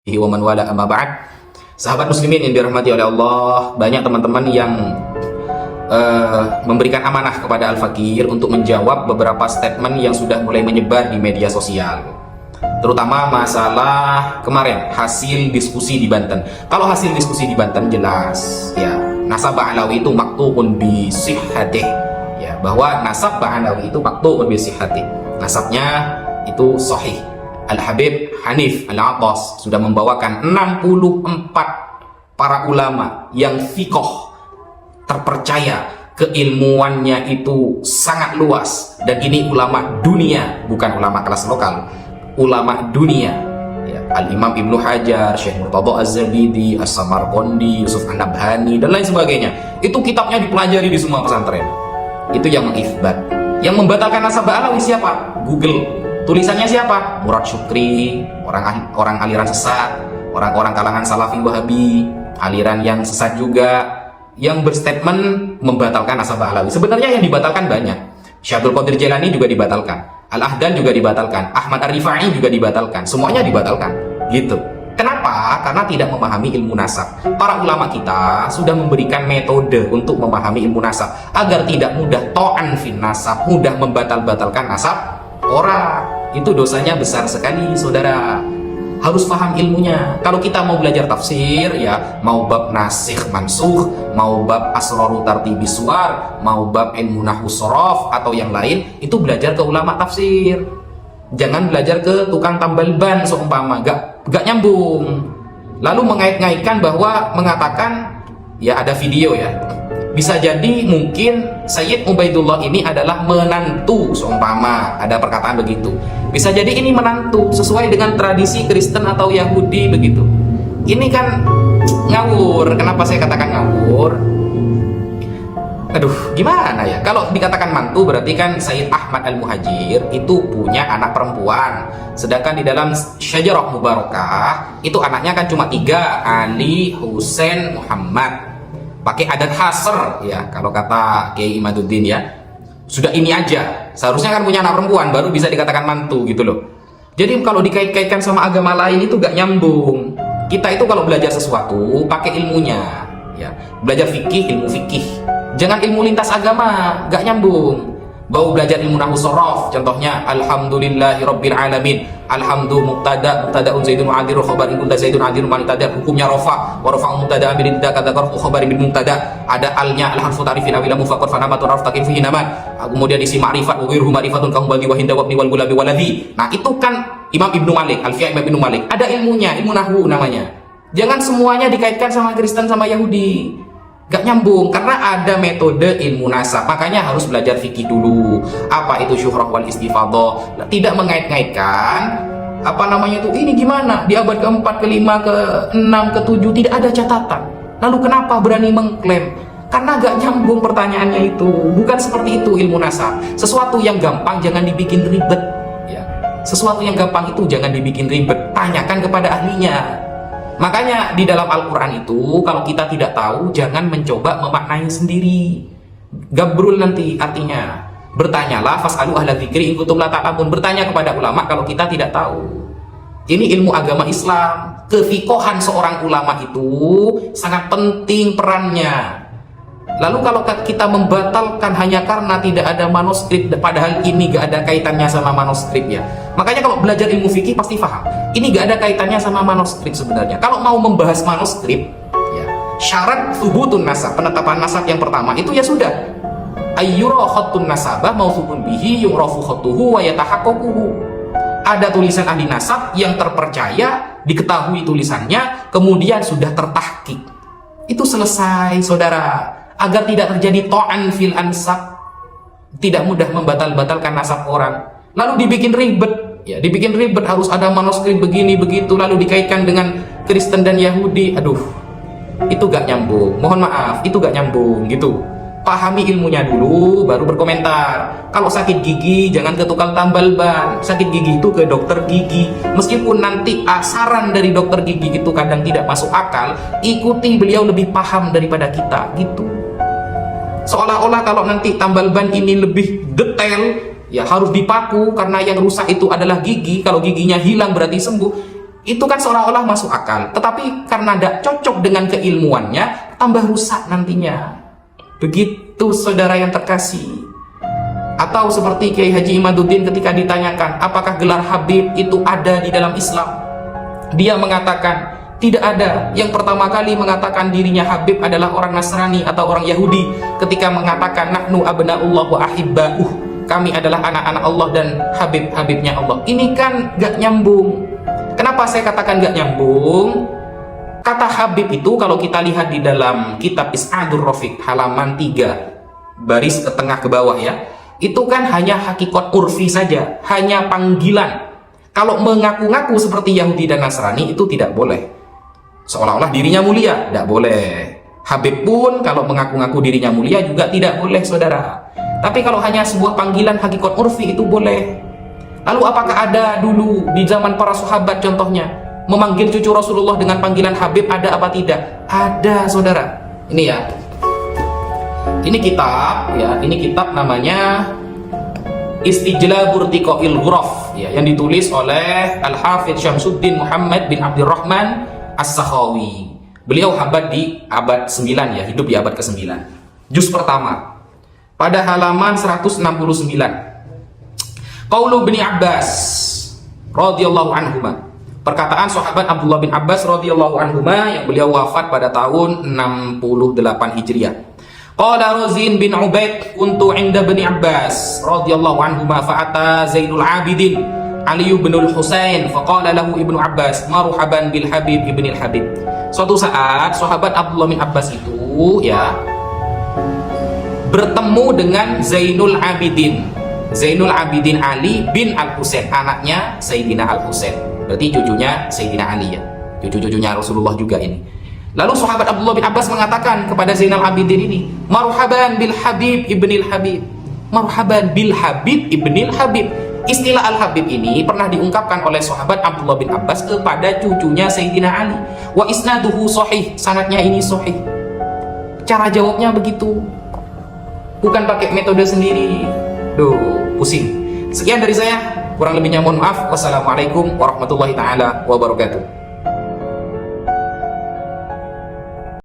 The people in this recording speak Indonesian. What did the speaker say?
wa man wala amma ba'd. Sahabat muslimin yang dirahmati oleh Allah, banyak teman-teman yang memberikan amanah kepada Al-Fakir untuk menjawab beberapa statement yang sudah mulai menyebar di media sosial, terutama masalah kemarin hasil diskusi di Banten. Kalau hasil diskusi di Banten jelas ya, nasab Ba'alawi itu maktubun bi sihhatih, ya, bahwa nasab Ba'alawi itu maktubun bi sihhatih, nasabnya itu sahih. Al-Habib Hanif Al-Atas sudah membawakan 64 para ulama yang fiqh terpercaya, keilmuannya itu sangat luas, dan ini ulama dunia, bukan ulama kelas lokal, ulama dunia ya. Al-Imam Ibnu Hajar, Syekh Murtada Az-Zabidi, As-Samarqandi, Yusuf An-Nabhani, dan lain sebagainya. Itu kitabnya dipelajari di semua pesantren. Itu yang mengithbat. Yang membatalkan nasab Ba'alawi siapa? Google. Tulisannya siapa? Murad Syukri, orang aliran sesat, orang-orang kalangan Salafi Wahabi, aliran yang sesat juga, yang berstatement membatalkan nasab Ba'alawi. Sebenarnya yang dibatalkan banyak. Syabdul Qadir Jailani juga dibatalkan, Al-Ahdan juga dibatalkan, Ahmad Ar-Rifai juga dibatalkan, semuanya dibatalkan gitu. Kenapa? Karena tidak memahami ilmu nasab. Para ulama kita sudah memberikan metode untuk memahami ilmu nasab agar tidak mudah to'an fin nasab, mudah membatal-batalkan nasab orang. Itu dosanya besar sekali, saudara. Harus paham ilmunya. Kalau kita mau belajar tafsir ya, mau bab nasikh mansukh, mau bab asraru tartibi suar, mau bab ilmu nahwu shorof atau yang lain, itu belajar ke ulama tafsir. Jangan belajar ke tukang tambal ban seumpama, gak nyambung. Lalu mengait-ngaitkan bahwa mengatakan ya, ada video ya, bisa jadi mungkin Sayyid Ubaidullah ini adalah menantu seumpama, ada perkataan begitu. Bisa jadi ini menantu sesuai dengan tradisi Kristen atau Yahudi begitu. Ini kan ngawur. Kenapa saya katakan ngawur? Aduh, gimana ya? Kalau dikatakan mantu berarti kan Sayyid Ahmad Al-Muhajir itu punya anak perempuan. Sedangkan di dalam Syajarah Mubarakah itu anaknya kan cuma 3, Ali, Husain, Muhammad. Pakai adat hasr ya, kalau kata Kiai Imaduddin ya. Sudah ini aja, seharusnya kan punya anak perempuan baru bisa dikatakan mantu gitu loh. Jadi kalau dikait-kaitkan sama agama lain itu gak nyambung. Kita itu kalau belajar sesuatu pakai ilmunya ya. Belajar fikih, ilmu fikih. Jangan ilmu lintas agama, gak nyambung. Bau belajar ilmu nahwu shorof, contohnya alhamdulillahirabbil alamin. Alhamdu mubtada, mubtadaun zaidun wa adirul khabar in kunta zaidun adirun mubtada, hukumnya rafa wa rafa mubtada bil ibtida kata qarfu khabar bil mubtada. Ada alnya al harfu ta'rifin aw ila mufaqqat fa namatu raf takin fihi naman. Kemudian isi ma'rifat wa ghairuhu ma'rifatun kahum bagi wa hinda wa ibni wal gulabi waladhi. Nah, itu kan Imam Ibnu Malik, Alfiyah Imam Ibnu Malik. Ada ilmunya, ilmu nahwu namanya. Jangan semuanya dikaitkan sama Kristen sama Yahudi. Gak nyambung, karena ada metode ilmu nasab. Makanya harus belajar fikih dulu. Apa itu syuhrah wal istifadhah? Tidak mengait-ngaitkan apa namanya itu, ini gimana di abad ke-4, ke-5, ke-6, ke-7 tidak ada catatan. Lalu kenapa berani mengklaim? Karena gak nyambung pertanyaannya itu. Bukan seperti itu ilmu nasab. Sesuatu yang gampang jangan dibikin ribet ya. Sesuatu yang gampang itu jangan dibikin ribet. Tanyakan kepada ahlinya. Makanya di dalam Al-Quran itu kalau kita tidak tahu jangan mencoba memaknai sendiri. Gabrul nanti artinya. Bertanyalah fas'alu ahla dzikri in kuntum la ta'lamun. Bertanya kepada ulama kalau kita tidak tahu. Ini ilmu agama Islam. Kefiqohan seorang ulama itu sangat penting perannya. Lalu kalau kita membatalkan hanya karena tidak ada manuskrip, padahal ini gak ada kaitannya sama manuskrip ya. Makanya kalau belajar ilmu fikih pasti paham. Ini gak ada kaitannya sama manuskrip sebenarnya. Kalau mau membahas manuskrip, ya, syarat thubutun nasab, penetapan nasab yang pertama itu ya sudah. Ayyura khattun nasabah mausufun bihi yu'rafu khattuhu wa yatahaqqaquhu. Ada tulisan ahli nasab yang terpercaya, diketahui tulisannya, kemudian sudah tertahqiq. Itu selesai, saudara. Agar tidak terjadi to'an fil ansab, tidak mudah membatal-batalkan nasab orang. Lalu dibikin ribet ya, dibikin ribet harus ada manuskrip begini begitu, lalu dikaitkan dengan Kristen dan Yahudi. Aduh, itu gak nyambung. Mohon maaf, itu gak nyambung gitu. Pahami ilmunya dulu baru berkomentar. Kalau sakit gigi jangan ke tukang tambal ban. Sakit gigi itu ke dokter gigi. Meskipun nanti saran dari dokter gigi itu kadang tidak masuk akal, ikuti, beliau lebih paham daripada kita gitu. Seolah-olah kalau nanti tambal ban ini lebih detail, ya harus dipaku karena yang rusak itu adalah gigi. Kalau giginya hilang berarti sembuh. Itu kan seolah-olah masuk akal, tetapi karena tidak cocok dengan keilmuannya, tambah rusak nantinya. Begitu saudara yang terkasih. Atau seperti Kiai Haji Imaduddin ketika ditanyakan apakah gelar Habib itu ada di dalam Islam, dia mengatakan tidak ada. Yang pertama kali mengatakan dirinya Habib adalah orang Nasrani atau orang Yahudi ketika mengatakan nahnu abna'ullah wa ahibba'uh, kami adalah anak-anak Allah dan Habib-Habibnya Allah. Ini kan gak nyambung. Kenapa saya katakan gak nyambung? Kata Habib itu kalau kita lihat di dalam kitab Is'adur Rafiq halaman 3 baris ke tengah ke bawah ya, itu kan hanya hakikat urfi saja, hanya panggilan. Kalau mengaku-ngaku seperti Yahudi dan Nasrani itu tidak boleh, seolah-olah dirinya mulia, tidak boleh. Habib pun kalau mengaku-ngaku dirinya mulia juga tidak boleh, saudara. Tapi kalau hanya sebuah panggilan hakikat urfi itu boleh. Lalu apakah ada dulu di zaman para sahabat contohnya memanggil cucu Rasulullah dengan panggilan Habib, ada apa tidak? Ada, saudara. Ini ya, ini kitab ya, ini kitab namanya Istijlabur Tiqa'il Ghuraf ya, yang ditulis oleh Al-Hafidz Syamsuddin Muhammad bin Abdurrahman As-Sakhawi. Beliau abad di abad 9 ya, hidup di abad ke-9. Juz pertama pada halaman 169. Qaulu bin Abbas radhiyallahu anhuma. Perkataan sahabat Abdullah bin Abbas radhiyallahu anhuma yang beliau wafat pada tahun 68 Hijriah. Qala Razin bin Ubaid kuntu 'inda Bani Abbas radhiyallahu anhuma fa'ata Zainul Abidin Ali bin Al-Husain faqala lahu Ibnu Abbas marhaban bil Habib ibnil Habib. Suatu saat sahabat Abdullah bin Abbas itu ya bertemu dengan Zainul Abidin. Zainul Abidin Ali bin Al-Husain, anaknya Sayyidina Al-Husain. Berarti cucunya Sayyidina Ali ya. Cucu-cucunya Rasulullah juga ini. Lalu sahabat Abdullah bin Abbas mengatakan kepada Zainal Abidin ini, marhaban bil Habib ibnil Habib. Marhaban bil Habib ibnil Habib. Istilah Al-Habib ini pernah diungkapkan oleh sahabat Abdullah bin Abbas kepada cucunya Sayyidina Ali. Wa isnaduhu sahih, sanadnya ini sahih. Cara jawabnya begitu. Bukan pakai metode sendiri. Duh, pusing. Sekian dari saya, kurang lebihnya mohon maaf. Wassalamualaikum warahmatullahi taala wabarakatuh.